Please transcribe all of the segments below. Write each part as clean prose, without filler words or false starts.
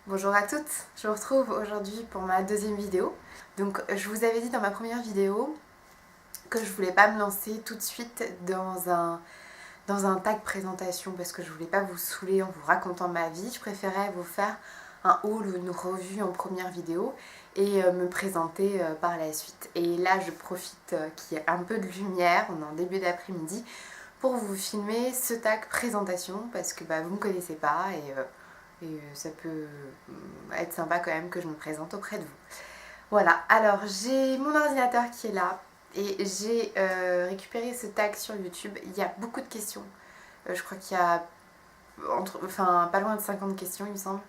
Bonjour à toutes, je vous retrouve aujourd'hui pour ma deuxième vidéo. Donc je vous avais dit dans ma première vidéo que je voulais pas me lancer tout de suite dans un tag présentation parce que je voulais pas vous saouler en vous racontant ma vie. Je préférais vous faire un haul ou une revue en première vidéo et me présenter par la suite. Et là je profite qu'il y ait un peu de lumière, on est en début d'après-midi, pour vous filmer ce tag présentation parce que vous me connaissez pas et ça peut être sympa quand même que je me présente auprès de vous. Voilà, alors j'ai mon ordinateur qui est là et j'ai récupéré ce tag sur YouTube. Il y a beaucoup de questions. Je crois qu'il y a pas loin de 50 questions, il me semble.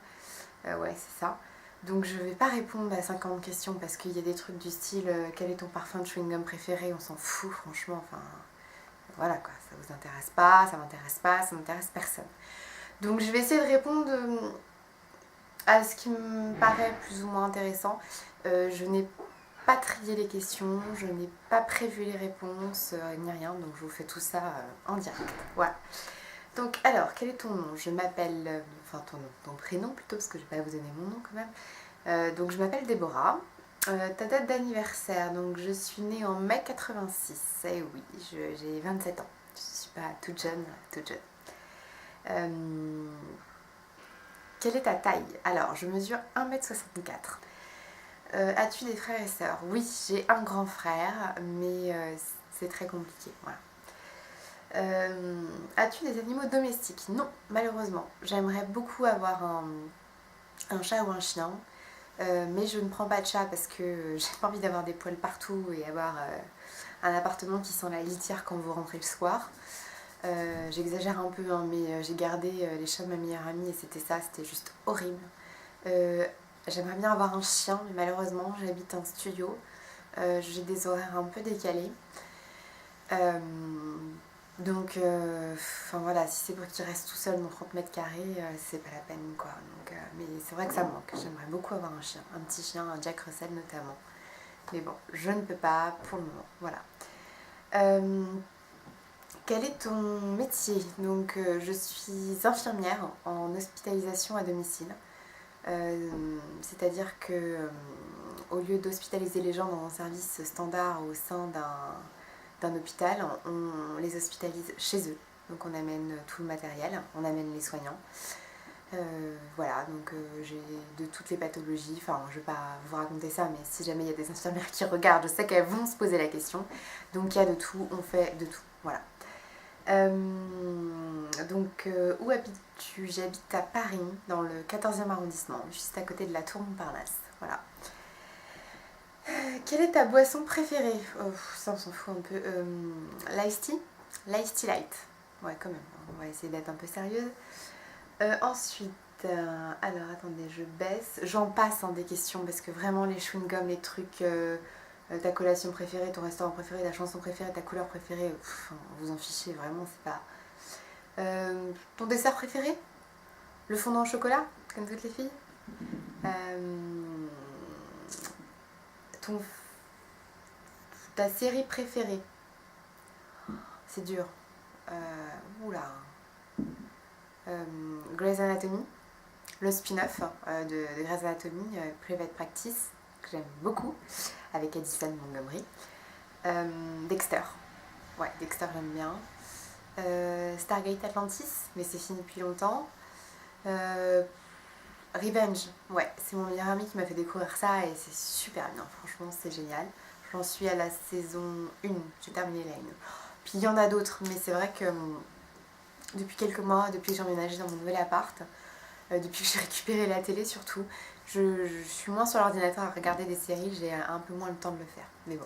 Ouais, c'est ça. Donc je vais pas répondre à 50 questions parce qu'il y a des trucs du style quel est ton parfum de chewing-gum préféré, on s'en fout franchement. Enfin, voilà quoi, ça vous intéresse pas, ça m'intéresse personne. Donc je vais essayer de répondre à ce qui me paraît plus ou moins intéressant. Je n'ai pas trié les questions, je n'ai pas prévu les réponses, ni rien, donc je vous fais tout ça en direct. Voilà. Donc alors, quel est ton nom? Je m'appelle, enfin ton nom, ton prénom plutôt, parce que je vais pas vous donner mon nom quand même. Donc je m'appelle Déborah. Ta date d'anniversaire, donc je suis née en mai 86, et oui, j'ai 27 ans. Je suis pas toute jeune, toute jeune. Quelle est ta taille? Alors, je mesure 1,64 m. As-tu des frères et sœurs? Oui, j'ai un grand frère, mais c'est très compliqué. Voilà. As-tu des animaux domestiques? Non, malheureusement. J'aimerais beaucoup avoir un chat ou un chien, mais je ne prends pas de chat parce que j'ai pas envie d'avoir des poils partout et avoir un appartement qui sent la litière quand vous rentrez le soir. J'exagère un peu, hein, mais j'ai gardé les chats de ma meilleure amie et c'était juste horrible. J'aimerais bien avoir un chien, mais malheureusement j'habite un studio. J'ai des horaires un peu décalés. Donc, voilà, si c'est pour qu'il reste tout seul dans 30 mètres carrés, c'est pas la peine quoi. Donc, mais c'est vrai que ça me manque. J'aimerais beaucoup avoir un chien, un petit chien, un Jack Russell notamment. Mais bon, je ne peux pas pour le moment. Voilà. Quel est ton métier? Donc, je suis infirmière en hospitalisation à domicile. C'est-à-dire que au lieu d'hospitaliser les gens dans un service standard au sein d'un hôpital, on les hospitalise chez eux. Donc on amène tout le matériel, on amène les soignants. Voilà, donc j'ai de toutes les pathologies, enfin je vais pas vous raconter ça, mais si jamais il y a des infirmières qui regardent, je sais qu'elles vont se poser la question. Donc il y a de tout, on fait de tout, voilà. Où habites-tu? J'habite à Paris, dans le 14e arrondissement, juste à côté de la Tour Montparnasse. Voilà. Quelle est ta boisson préférée? Ça, on s'en fout un peu. L'ice tea? L'ice tea light. Ouais, quand même. On va essayer d'être un peu sérieuse. Ensuite, alors attendez, je baisse. J'en passe des questions parce que vraiment, les chewing-gums, les trucs. Ta collation préférée, ton restaurant préféré, ta chanson préférée, ta couleur préférée, vous en fichez vraiment, c'est pas. Ton dessert préféré? Le fondant au chocolat, comme toutes les filles. Ton, ta série préférée? C'est dur. Oula. Grey's Anatomy, le spin-off de Grey's Anatomy, Private Practice, que j'aime beaucoup, avec Addison Montgomery. Dexter. Ouais, Dexter j'aime bien. Stargate Atlantis, mais c'est fini depuis longtemps. Revenge, ouais, c'est mon meilleur ami qui m'a fait découvrir ça et c'est super bien, franchement c'est génial. J'en suis à la saison 1, j'ai terminé la 1. Puis il y en a d'autres, mais c'est vrai que depuis quelques mois, depuis que j'ai emménagé dans mon nouvel appart, depuis que j'ai récupéré la télé surtout, je suis moins sur l'ordinateur à regarder des séries, j'ai un peu moins le temps de le faire. Mais bon,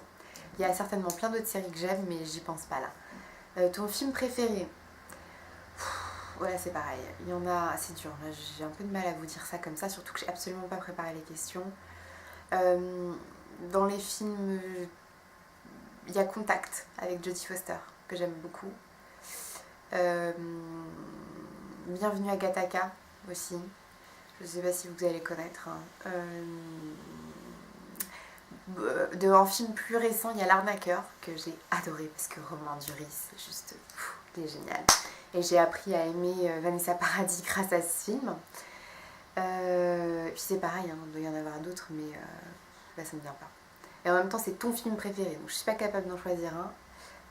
il y a certainement plein d'autres séries que j'aime, mais j'y pense pas là. Ton film préféré? Voilà, c'est pareil, il y en a, c'est dur, là j'ai un peu de mal à vous dire ça comme ça, surtout que j'ai absolument pas préparé les questions. Dans les films, il y a Contact avec Jodie Foster, que j'aime beaucoup. Bienvenue à Gattaca aussi, je sais pas si vous allez connaître. Hein. En film plus récent, il y a L'Arnaqueur, que j'ai adoré parce que Romain Duris, c'est juste, il est génial. Et j'ai appris à aimer Vanessa Paradis grâce à ce film. Et puis c'est pareil, hein, il doit y en avoir d'autres, mais là ça me vient pas. Et en même temps, c'est ton film préféré, donc je suis pas capable d'en choisir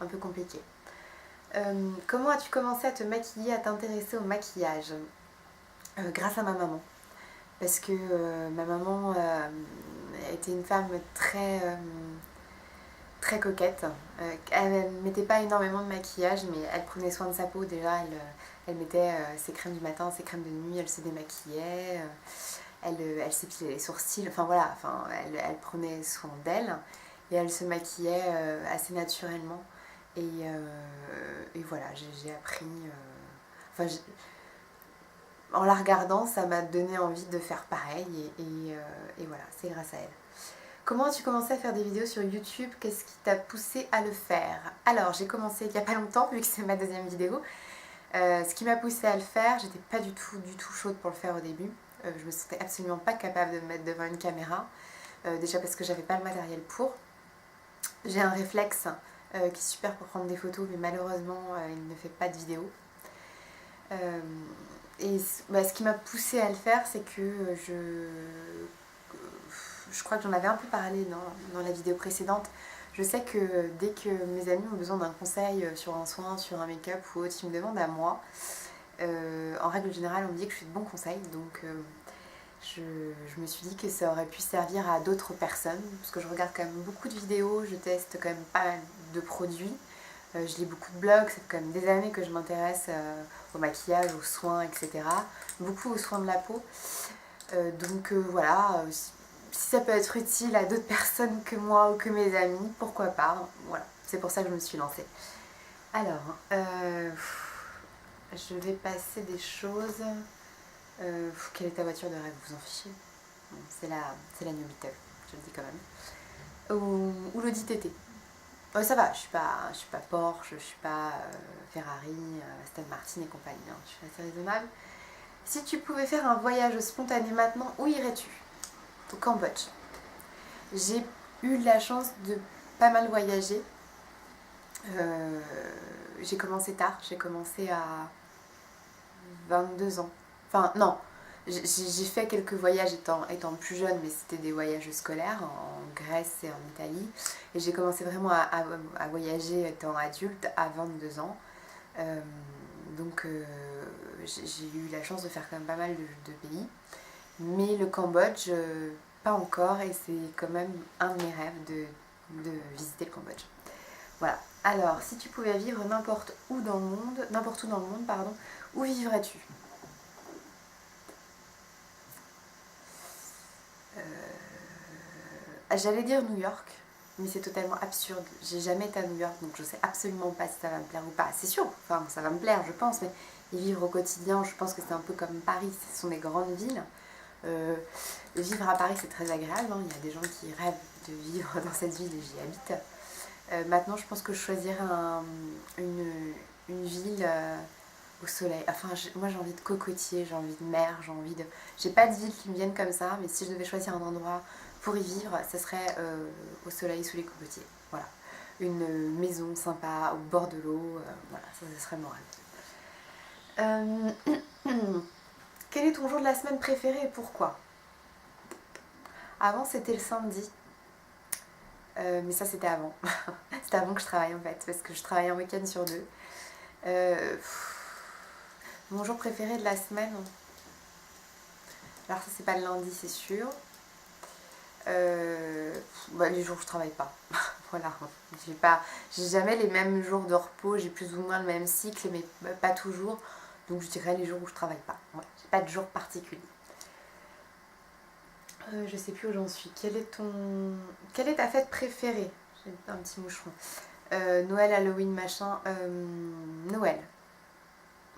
un peu compliqué. Comment as-tu commencé à te maquiller, à t'intéresser au maquillage? Grâce à ma maman. Parce que ma maman était une femme très coquette. Elle ne mettait pas énormément de maquillage, mais elle prenait soin de sa peau déjà. Elle mettait ses crèmes du matin, ses crèmes de nuit, elle se démaquillait, elle s'épilait les sourcils, enfin voilà, elle prenait soin d'elle et elle se maquillait assez naturellement. Et voilà, j'ai appris. Enfin, en la regardant, ça m'a donné envie de faire pareil et voilà, c'est grâce à elle. Comment as-tu commencé à faire des vidéos sur YouTube? Qu'est-ce qui t'a poussé à le faire? Alors, j'ai commencé il n'y a pas longtemps, vu que c'est ma deuxième vidéo. Ce qui m'a poussé à le faire, j'étais pas du tout chaude pour le faire au début. Je me sentais absolument pas capable de me mettre devant une caméra. Déjà parce que j'avais pas le matériel pour. J'ai un réflexe qui est super pour prendre des photos, mais malheureusement, il ne fait pas de vidéo. Et ce qui m'a poussée à le faire, c'est que je crois que j'en avais un peu parlé dans la vidéo précédente. Je sais que dès que mes amis ont besoin d'un conseil sur un soin, sur un make-up ou autre, ils me demandent à moi. En règle générale, on me dit que je suis de bons conseils, donc je me suis dit que ça aurait pu servir à d'autres personnes, parce que je regarde quand même beaucoup de vidéos, je teste quand même pas mal de produits. Je lis beaucoup de blogs, ça fait quand même des années que je m'intéresse au maquillage, aux soins, etc. Beaucoup aux soins de la peau. Donc voilà, si ça peut être utile à d'autres personnes que moi ou que mes amis, pourquoi pas. Voilà, c'est pour ça que je me suis lancée. Alors, je vais passer des choses. Quelle est ta voiture de rêve? Vous en fichez? Bon, c'est la New Beetle, je le dis quand même. Ou l'Audi TT. Ça va, je suis pas Porsche, je suis pas Ferrari, Aston Martin et compagnie, hein, je suis assez raisonnable. Si tu pouvais faire un voyage spontané maintenant, où irais-tu? Au Cambodge. J'ai eu la chance de pas mal voyager. J'ai commencé tard, j'ai commencé à 22 ans. Enfin, non, j'ai fait quelques voyages étant plus jeune, mais c'était des voyages scolaires en Grèce et en Italie. Et j'ai commencé vraiment à voyager étant adulte à 22 ans. Donc j'ai eu la chance de faire quand même pas mal de pays. Mais le Cambodge, pas encore, et c'est quand même un de mes rêves de visiter le Cambodge. Voilà. Alors, si tu pouvais vivre n'importe où dans le monde, pardon, où vivrais-tu? J'allais dire New York, mais c'est totalement absurde. J'ai jamais été à New York, donc je sais absolument pas si ça va me plaire ou pas. C'est sûr, enfin ça va me plaire, je pense, mais y vivre au quotidien, je pense que c'est un peu comme Paris, ce sont des grandes villes. Vivre à Paris, c'est très agréable, hein. Il y a des gens qui rêvent de vivre dans cette ville et j'y habite. Maintenant, je pense que je choisirais une ville au soleil. Enfin, moi j'ai envie de cocotier, j'ai envie de mer, j'ai pas de ville qui me vienne comme ça, mais si je devais choisir un endroit pour y vivre, ce serait au soleil, sous les cocotiers. Voilà. Une maison sympa, au bord de l'eau, voilà, ça ce serait mon rêve. Quel est ton jour de la semaine préféré et pourquoi? Avant, c'était le samedi. Mais ça, c'était avant. C'était avant que je travaille en fait, parce que je travaille un week-end sur deux. Mon jour préféré de la semaine. Alors ça, c'est pas le lundi, c'est sûr. Les jours où je travaille pas. Voilà. J'ai jamais les mêmes jours de repos, j'ai plus ou moins le même cycle, mais pas toujours. Donc je dirais les jours où je travaille pas. Ouais, j'ai pas de jour particulier. Je sais plus où j'en suis. Quelle est ta fête préférée? J'ai un petit moucheron. Noël, Halloween, machin. Noël.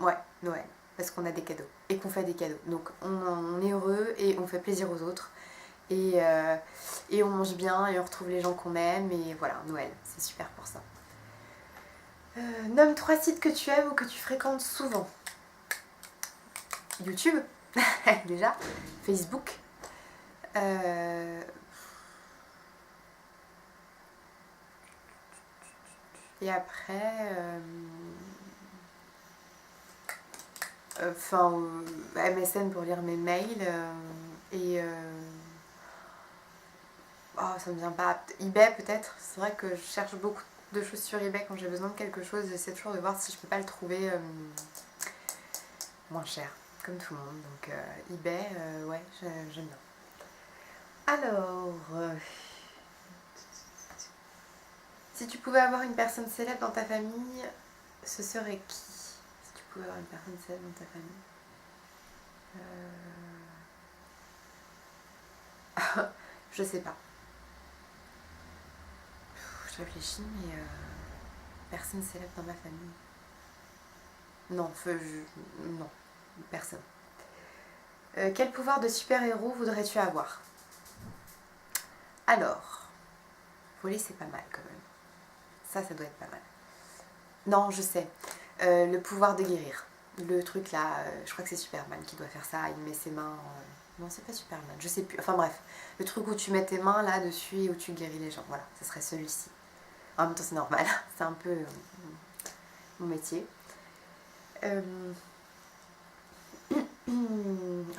Ouais, Noël. Parce qu'on a des cadeaux. Et qu'on fait des cadeaux. Donc on est heureux et on fait plaisir aux autres. Et on mange bien et on retrouve les gens qu'on aime. Et voilà, Noël. C'est super pour ça. Nomme 3 sites que tu aimes ou que tu fréquentes souvent. YouTube, déjà. Facebook. Et après, enfin MSN pour lire mes mails et oh, ça me vient pas. eBay peut-être. C'est vrai que je cherche beaucoup de choses sur eBay quand j'ai besoin de quelque chose. J'essaie toujours de voir si je peux pas le trouver moins cher, comme tout le monde. Donc eBay, ouais, j'aime bien. Alors, si tu pouvais avoir une personne célèbre dans ta famille, ce serait qui? Si tu pouvais avoir une personne célèbre dans ta famille, je sais pas. Je réfléchis, mais personne célèbre dans ma famille. Non, non, personne. Quel pouvoir de super-héros voudrais-tu avoir? Alors, voler c'est pas mal quand même. Ça doit être pas mal. Non, je sais. Le pouvoir de guérir. Le truc là, je crois que c'est Superman qui doit faire ça. Il met ses mains. Non, c'est pas Superman, je sais plus. Enfin bref, le truc où tu mets tes mains là dessus et où tu guéris les gens. Voilà, ce serait celui-ci. En même temps, c'est normal. C'est un peu mon métier. Je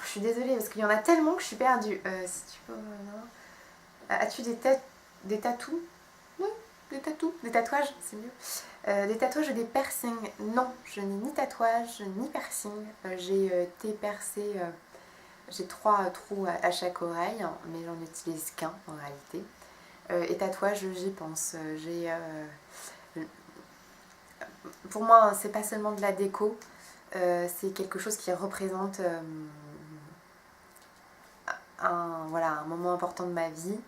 suis désolée parce qu'il y en a tellement que je suis perdue. Si tu peux, as-tu des tatous? Oui, des tatous. Des tatouages, c'est mieux. Des tatouages et des piercings. Non, je n'ai ni tatouage ni piercing. J'ai été percée. J'ai 3 trous à chaque oreille, hein, mais j'en utilise qu'un en réalité. Et tatouage, j'y pense. Pour moi, c'est pas seulement de la déco. C'est quelque chose qui représente un moment important de ma vie.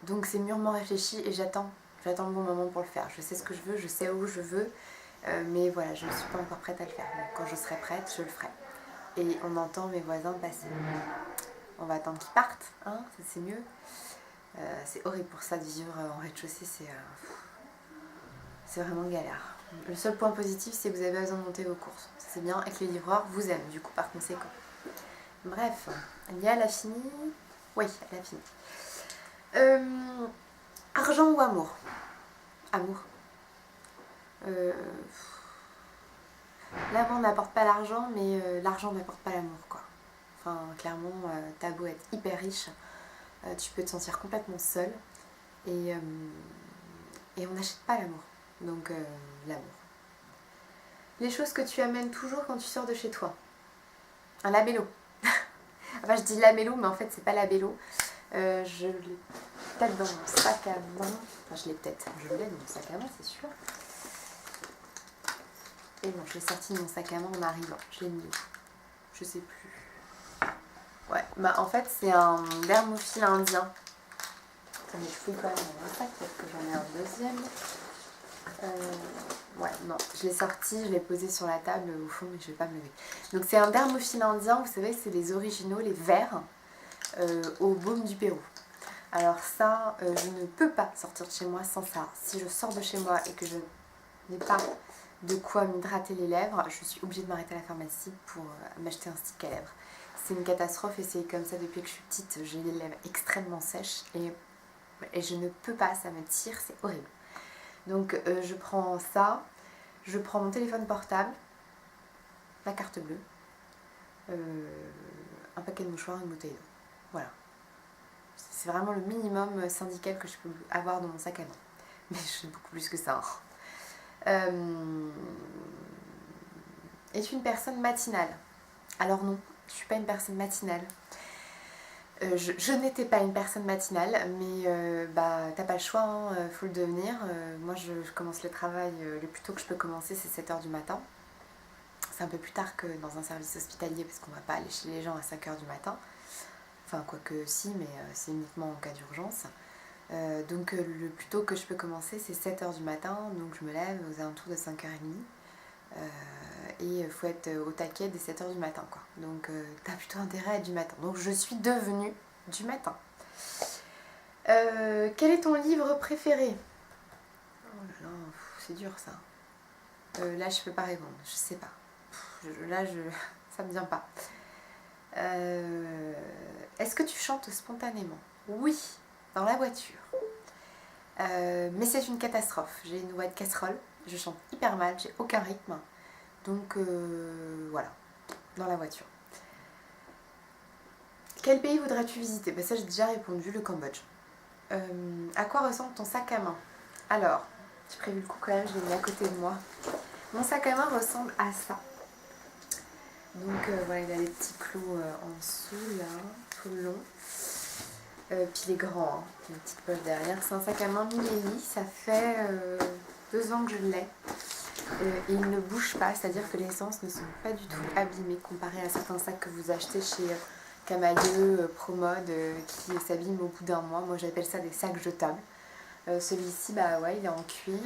Donc c'est mûrement réfléchi et j'attends le bon moment pour le faire. Je sais ce que je veux, je sais où je veux, mais voilà, je ne suis pas encore prête à le faire. Donc quand je serai prête, je le ferai. Et on entend mes voisins passer. On va attendre qu'ils partent, hein, c'est mieux. C'est horrible pour ça de vivre en rez-de-chaussée, c'est vraiment galère. Le seul point positif, c'est que vous avez besoin de monter vos courses. C'est bien, et que les livreurs vous aiment, du coup, par conséquent. Bref, Lia, elle a fini. Oui, elle a fini. Argent ou amour? Amour. L'amour n'apporte pas l'argent, mais l'argent n'apporte pas l'amour, quoi. Enfin, clairement, t'as beau être hyper riche, tu peux te sentir complètement seul. Et on n'achète pas l'amour. Donc, l'amour. Les choses que tu amènes toujours quand tu sors de chez toi. Un labello. Enfin, je dis labello, mais en fait, c'est pas labello. Je l'ai peut-être dans mon sac à main. Enfin, je l'ai peut-être. Je l'ai dans mon sac à main, c'est sûr. Et bon, je l'ai sorti de mon sac à main en arrivant. Je l'ai mis où? Je sais plus. Ouais, bah en fait, c'est un dermophile indien. Attendez, je fouille quand même dans mon sac parce que j'en ai un deuxième. Ouais, non, je l'ai sorti, je l'ai posé sur la table au fond, mais je vais pas me lever. Donc c'est un dermophile indien, vous savez, c'est les originaux, les verts, au baume du Pérou. Alors ça, je ne peux pas sortir de chez moi sans ça. Si je sors de chez moi et que je n'ai pas de quoi m'hydrater les lèvres, je suis obligée de m'arrêter à la pharmacie pour m'acheter un stick à lèvres. C'est une catastrophe et c'est comme ça depuis que je suis petite. J'ai les lèvres extrêmement sèches et je ne peux pas, ça me tire, c'est horrible. Donc je prends ça, je prends mon téléphone portable, la carte bleue, un paquet de mouchoirs et une bouteille d'eau. Voilà. C'est vraiment le minimum syndical que je peux avoir dans mon sac à main. Mais je fais beaucoup plus que ça. Es-tu une personne matinale? Alors non, je ne suis pas une personne matinale. Je n'étais pas une personne matinale, mais t'as pas le choix, hein, faut le devenir. Moi je commence le travail, le plus tôt que je peux commencer c'est 7h du matin. C'est un peu plus tard que dans un service hospitalier parce qu'on va pas aller chez les gens à 5h du matin. Enfin quoique si, mais c'est uniquement en cas d'urgence. Donc le plus tôt que je peux commencer c'est 7h du matin, donc je me lève aux alentours de 5h30. Et il faut être au taquet dès 7h du matin, quoi. Donc t'as plutôt intérêt à être du matin. Donc je suis devenue du matin. Quel est ton livre préféré? Oh là là, c'est dur ça. Là je peux pas répondre, je sais pas. Ça me vient pas. Est-ce que tu chantes spontanément? Oui, dans la voiture. Mais c'est une catastrophe. J'ai une voix de casserole, je chante hyper mal, j'ai aucun rythme. Donc voilà, dans la voiture. Quel pays voudrais-tu visiter? Ça j'ai déjà répondu, le Cambodge. À quoi ressemble ton sac à main? Alors, j'ai prévu le coup quand même, je l'ai mis à côté de moi. Mon sac à main ressemble à ça. Donc voilà, il a les petits clous en dessous là, tout le long. Puis il est grand, hein. Une petite poche derrière. C'est un sac à main Mileni, ça fait 2 ans que je l'ai. Et il ne bouge pas, c'est-à-dire que les essences ne sont pas du tout abîmées comparé à certains sacs que vous achetez chez Camailleux, Promode, qui s'abîment au bout d'un mois. Moi j'appelle ça des sacs jetables. Celui-ci, bah ouais, il est en cuir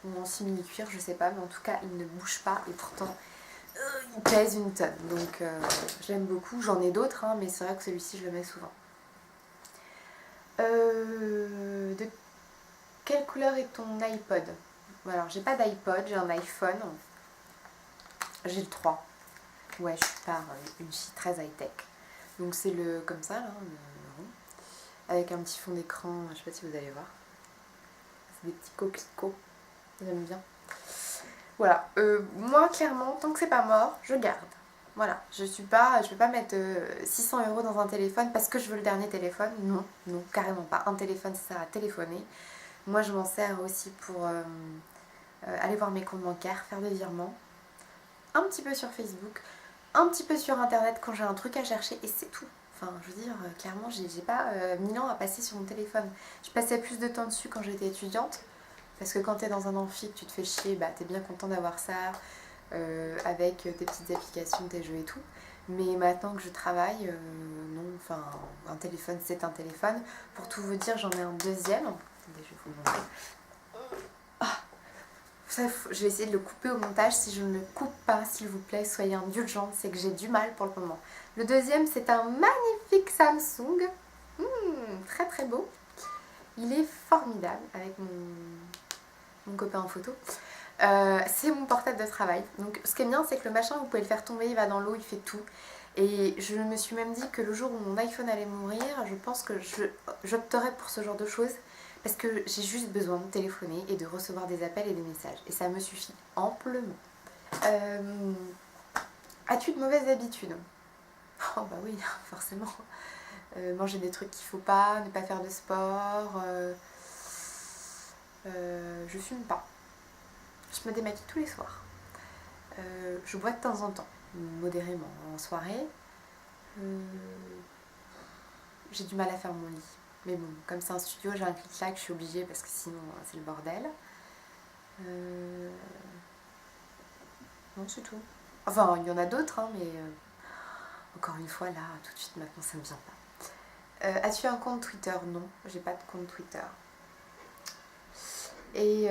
ou en simili-cuir, je sais pas, mais en tout cas il ne bouge pas et pourtant il pèse une tonne. Donc j'aime beaucoup, j'en ai d'autres, hein, mais c'est vrai que celui-ci je le mets souvent. De quelle couleur est ton iPod? Alors j'ai pas d'iPod, j'ai un iPhone. J'ai le 3. Ouais, je suis pas une fille très high-tech. Donc c'est le comme ça là, le rond. Avec un petit fond d'écran, je sais pas si vous allez voir. C'est des petits coquelicots. J'aime bien. Voilà. Moi clairement, tant que c'est pas mort, je garde. Voilà, je vais pas mettre 600 € dans un téléphone parce que je veux le dernier téléphone. Non, non, carrément pas. Un téléphone, ça sert à téléphoner. Moi, je m'en sers aussi pour aller voir mes comptes bancaires, faire des virements. Un petit peu sur Facebook, un petit peu sur Internet quand j'ai un truc à chercher et c'est tout. Enfin, je veux dire, clairement, j'ai pas 1000 ans à passer sur mon téléphone. Je passais plus de temps dessus quand j'étais étudiante. Parce que quand t'es dans un amphi, que tu te fais chier, bah t'es bien content d'avoir ça. Avec tes petites applications, tes jeux et tout. Mais maintenant que je travaille, non, enfin, un téléphone c'est un téléphone. Pour tout vous dire, j'en ai un deuxième. Attendez, je vais vous le montrer. Ah, ça, je vais essayer de le couper au montage. Si je ne le coupe pas, s'il vous plaît, soyez indulgente, c'est que j'ai du mal pour le moment. Le deuxième, c'est un magnifique Samsung. Très très beau. Il est formidable avec mon copain en photo. C'est mon portable de travail. Donc ce qui est bien, c'est que le machin, vous pouvez le faire tomber, il va dans l'eau, il fait tout. Et je me suis même dit que le jour où mon iPhone allait mourir, je pense que j'opterais pour ce genre de choses. Parce que j'ai juste besoin de téléphoner et de recevoir des appels et des messages. Et ça me suffit amplement. As-tu de mauvaises habitudes? Oh bah oui, forcément. Manger des trucs qu'il faut pas, ne pas faire de sport. Je fume pas. Je me démaquille tous les soirs. Je bois de temps en temps, modérément, en soirée. J'ai du mal à faire mon lit. Mais bon, comme c'est un studio, j'ai un clic-clac, je suis obligée parce que sinon c'est le bordel. Non, c'est tout. Enfin, il y en a d'autres, hein, mais encore une fois, là, tout de suite, maintenant, ça me vient pas. As-tu un compte Twitter? Non, j'ai pas de compte Twitter. Et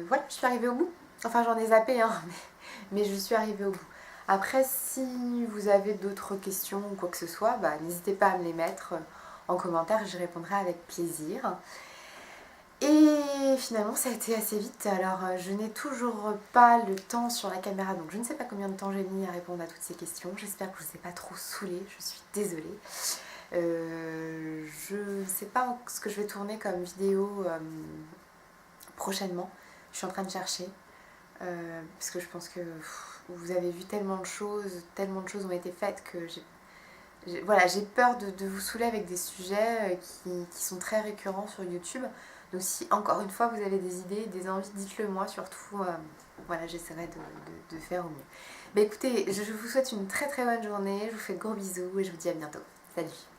voilà, je suis arrivée au bout. Enfin, j'en ai zappé, hein, mais je suis arrivée au bout. Après, si vous avez d'autres questions ou quoi que ce soit, bah, n'hésitez pas à me les mettre en commentaire et j'y répondrai avec plaisir. Et finalement, ça a été assez vite. Alors, je n'ai toujours pas le temps sur la caméra, donc je ne sais pas combien de temps j'ai mis à répondre à toutes ces questions. J'espère que je ne vous ai pas trop saoulée, je suis désolée. Je ne sais pas ce que je vais tourner comme vidéo prochainement. Je suis en train de chercher. Parce que je pense que vous avez vu tellement de choses ont été faites que j'ai peur de vous saouler avec des sujets qui sont très récurrents sur YouTube. Donc si encore une fois vous avez des idées, des envies, dites-le moi surtout. Voilà, j'essaierai de faire au mieux. Écoutez, je vous souhaite une très très bonne journée, je vous fais de gros bisous et je vous dis à bientôt. Salut!